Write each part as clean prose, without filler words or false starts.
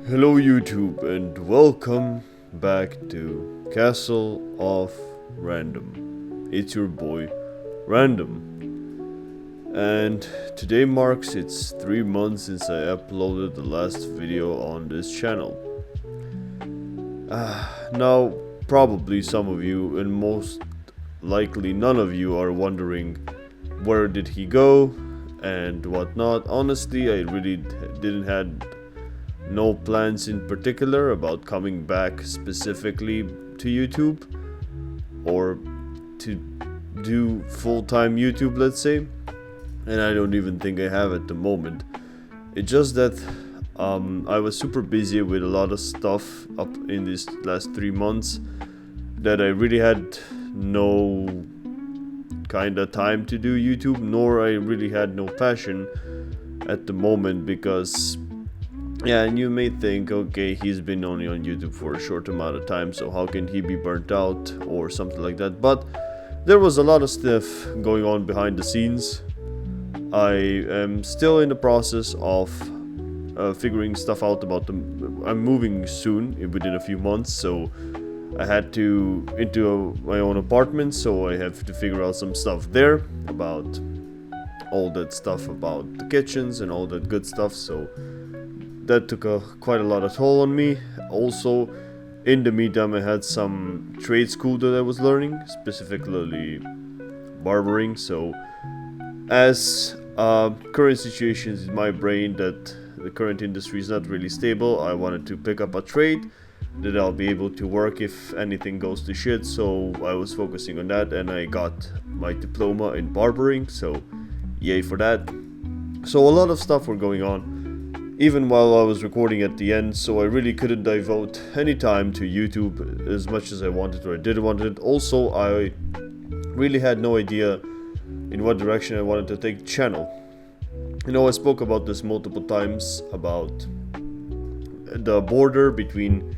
Hello YouTube and welcome back to Castle of Random. It's your boy Random, and today marks its 3 months since I uploaded the last video on this channel. Now probably some of you and most likely none of you are wondering where did he go and whatnot. Honestly, I really didn't had no plans in particular about coming back specifically to YouTube or to do full-time YouTube, let's say, and I don't even think I have at the moment. It's just that I was super busy with a lot of stuff up in these last 3 months that I really had no kinda time to do YouTube, nor I really had no passion at the moment because yeah, and you may think, okay, he's been only on YouTube for a short amount of time, so how can he be burnt out or something like that? But there was a lot of stuff going on behind the scenes. I am still in the process of figuring stuff out about them. I'm moving soon, within a few months, so I had to into my own apartment, so I have to figure out some stuff there about all that stuff about the kitchens and all that good stuff. So that took quite a lot of toll on me. Also, in the meantime, I had some trade school that I was learning, specifically barbering. So, as current situations in my brain that the current industry is not really stable, I wanted to pick up a trade that I'll be able to work if anything goes to shit. So I was focusing on that, and I got my diploma in barbering. So, yay for that. So a lot of stuff were going on even while I was recording at the end, so I really couldn't devote any time to YouTube as much as I wanted or I did want it. Also, I really had no idea in what direction I wanted to take the channel. You know, I spoke about this multiple times about the border between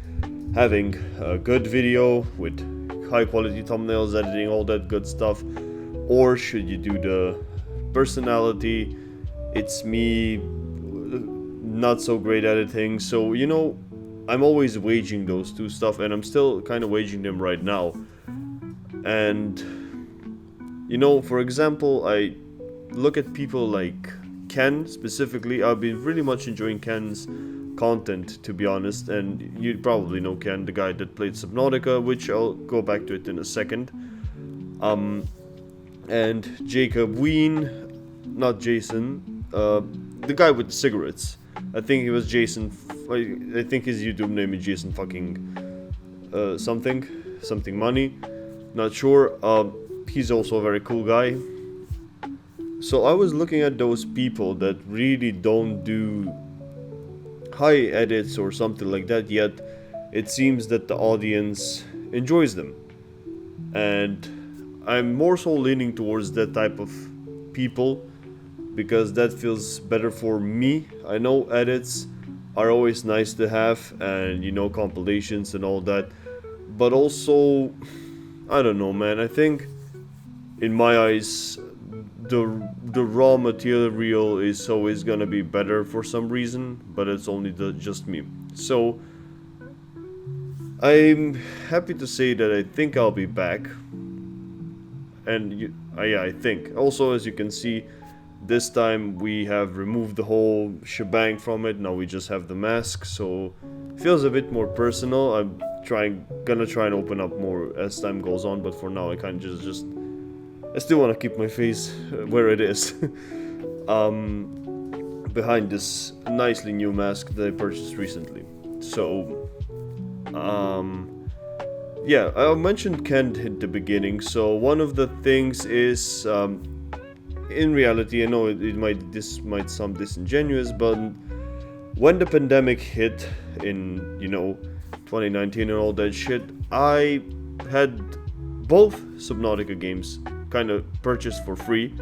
having a good video with high quality thumbnails, editing, all that good stuff, or should you do the personality, it's me, not so great editing. So, you know, I'm always waging those two stuff, and I'm still kind of waging them right now. And you know, for example, I look at people like Ken specifically. I've been really much enjoying Ken's content, to be honest, and you probably know Ken, the guy that played Subnautica, which I'll go back to it in a second. And Jacob Ween, not Jason, the guy with the cigarettes. I think he was Jason. I think his YouTube name is Jason fucking something money. Not sure. He's also a very cool guy. So I was looking at those people that really don't do high edits or something like that, yet it seems that the audience enjoys them. And I'm more so leaning towards that type of people, because that feels better for me. I know edits are always nice to have, and you know, compilations and all that, but also, I don't know, man, I think in my eyes the raw material is always gonna be better for some reason, but it's only just me. So I'm happy to say that I think I'll be back, and yeah, I think also, as you can see, this time we have removed the whole shebang from it. Now we just have the mask, so it feels a bit more personal. I'm gonna try and open up more as time goes on, but for now I kind of just I still want to keep my face where it is. Behind this nicely new mask that I purchased recently. So yeah, I mentioned Ken at the beginning. So one of the things is, in reality, I know this might sound disingenuous, but when the pandemic hit in, you know, 2019 and all that shit, I had both Subnautica games kind of purchased for free.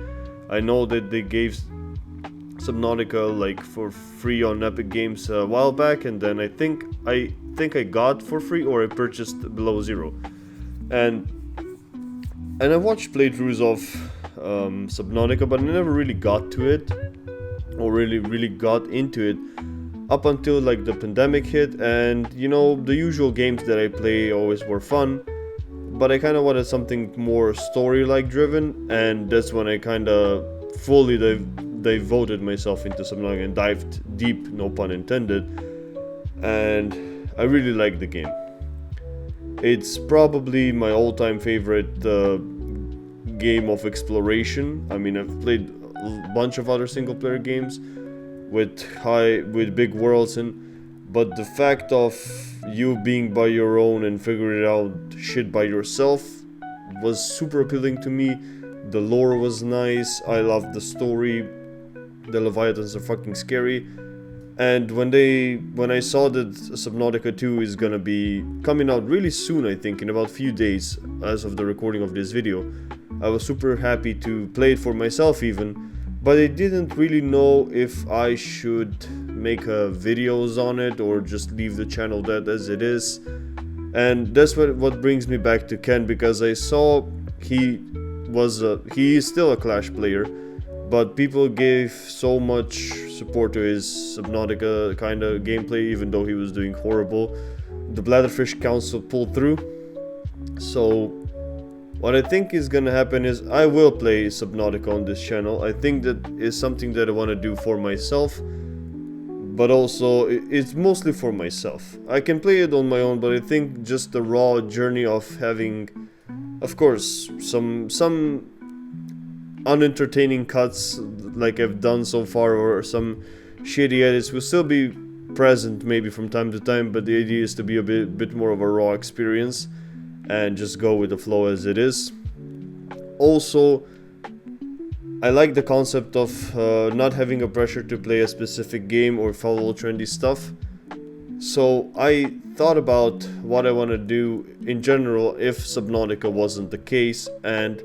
I know that they gave Subnautica like for free on Epic Games a while back, and then I think I got for free, or I purchased below zero, and I watched playthroughs of Subnautica, but I never really got to it, or really got into it, up until like the pandemic hit, and you know, the usual games that I play always were fun, but I kind of wanted something more story-like driven, and that's when I kind of fully devoted myself into Subnautica and dived deep, no pun intended, and I really like the game. It's probably my all-time favorite game of exploration. I mean, I've played a bunch of other single-player games with big worlds but the fact of you being by your own and figuring out shit by yourself was super appealing to me. The lore was nice, I loved the story, the Leviathans are fucking scary, and when I saw that Subnautica 2 is gonna be coming out really soon, I think in about a few days as of the recording of this video, I was super happy to play it for myself even, but I didn't really know if I should make videos on it or just leave the channel that as it is. And that's what brings me back to Ken, because I saw he is still a Clash player, but people gave so much support to his Subnautica kind of gameplay, even though he was doing horrible. The Bladderfish Council pulled through, so what I think is gonna happen is I will play Subnautica on this channel. I think that is something that I want to do for myself, but also it's mostly for myself. I can play it on my own, but I think just the raw journey of having, of course, some unentertaining cuts like I've done so far, or some shitty edits will still be present maybe from time to time, but the idea is to be a bit more of a raw experience and just go with the flow as it is. Also, I like the concept of not having a pressure to play a specific game or follow trendy stuff. So I thought about what I want to do in general if Subnautica wasn't the case, and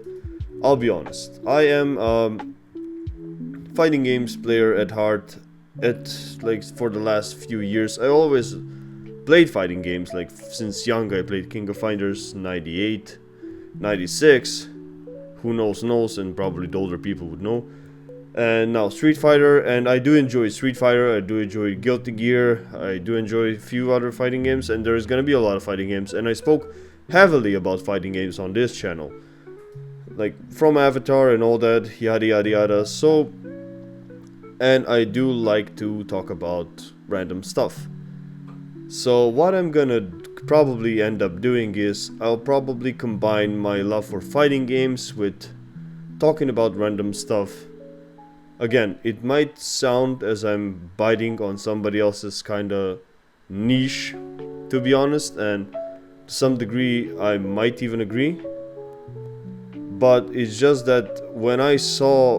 I'll be honest, I am fighting games player at heart. For the last few years, I always played fighting games, like since young. I played King of Fighters 98, 96, who knows, and probably the older people would know, and now Street Fighter, and I do enjoy Street Fighter, I do enjoy Guilty Gear, I do enjoy a few other fighting games, and there's gonna be a lot of fighting games, and I spoke heavily about fighting games on this channel, like from Avatar and all that, yada yada yada. So, and I do like to talk about random stuff. So what I'm gonna probably end up doing is I'll probably combine my love for fighting games with talking about random stuff. Again, it might sound as I'm biting on somebody else's kinda niche, to be honest, and to some degree I might even agree. But it's just that when I see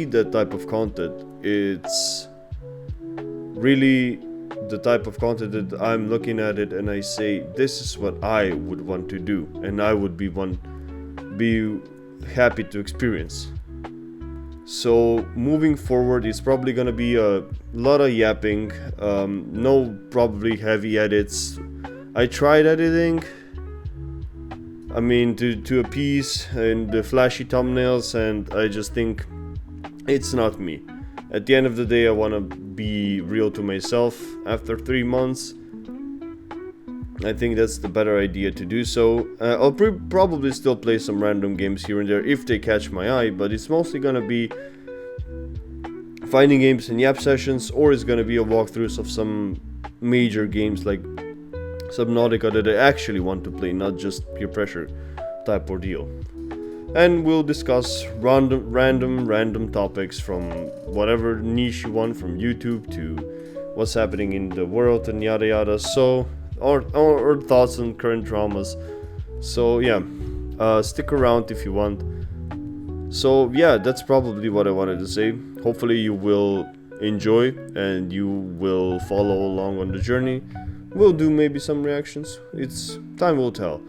that type of content, it's really the type of content that I'm looking at it and I say, this is what I would want to do, and I would be happy to experience. So moving forward, it's probably gonna be a lot of yapping, no probably heavy edits. I tried editing, I mean, to appease and the flashy thumbnails, and I just think it's not me. At the end of the day, I want to be real to myself. After 3 months, I think that's the better idea to do so. I'll probably still play some random games here and there if they catch my eye, but it's mostly gonna be fighting games and yap sessions, or it's gonna be a walkthroughs of some major games like Subnautica that I actually want to play, not just peer pressure type ordeal. And we'll discuss random topics from whatever niche you want, from YouTube to what's happening in the world and yada yada. So, or thoughts on current dramas. So yeah, stick around if you want. So yeah, that's probably what I wanted to say. Hopefully you will enjoy and you will follow along on the journey. We'll do maybe some reactions. Time will tell.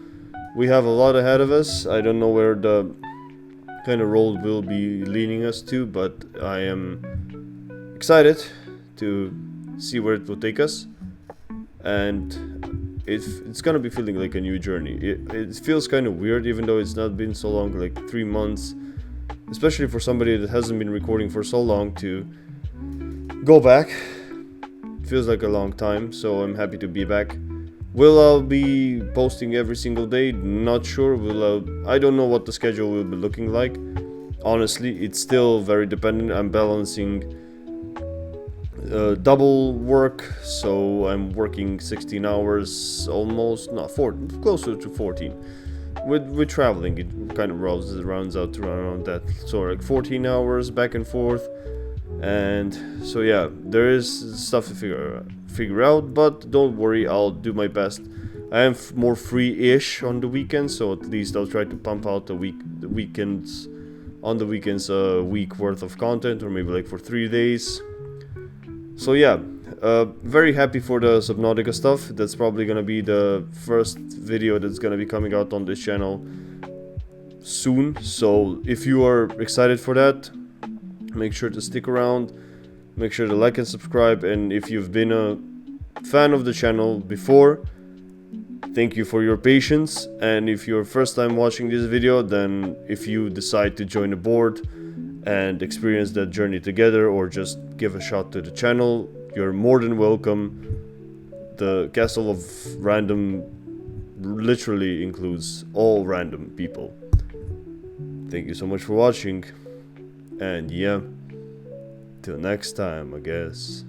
We have a lot ahead of us. I don't know where the kind of road will be leading us to, but I am excited to see where it will take us. And it's gonna be feeling like a new journey. It feels kind of weird, even though it's not been so long, like 3 months, especially for somebody that hasn't been recording for so long, to go back. Feels like a long time, so I'm happy to be back. Will I be posting every single day? Not sure. I don't know what the schedule will be looking like. Honestly, it's still very dependent. I'm balancing double work, so I'm working 16 hours almost, not 4, closer to 14. With traveling, it kind of rounds out to around that. So like 14 hours back and forth. And so yeah, there is stuff to figure out, but don't worry, I'll do my best. I am more free-ish on the weekends, so at least I'll try to pump out the weekends a week worth of content, or maybe like for 3 days. So yeah, very happy for the Subnautica stuff. That's probably gonna be the first video that's gonna be coming out on this channel soon. So if you are excited for that, make sure to stick around, make sure to like and subscribe, and if you've been a fan of the channel before, thank you for your patience. And if you're first time watching this video, then if you decide to join the board and experience that journey together, or just give a shot to the channel, you're more than welcome. The Castle of Random literally includes all random people. Thank you so much for watching. And yeah, till next time, I guess.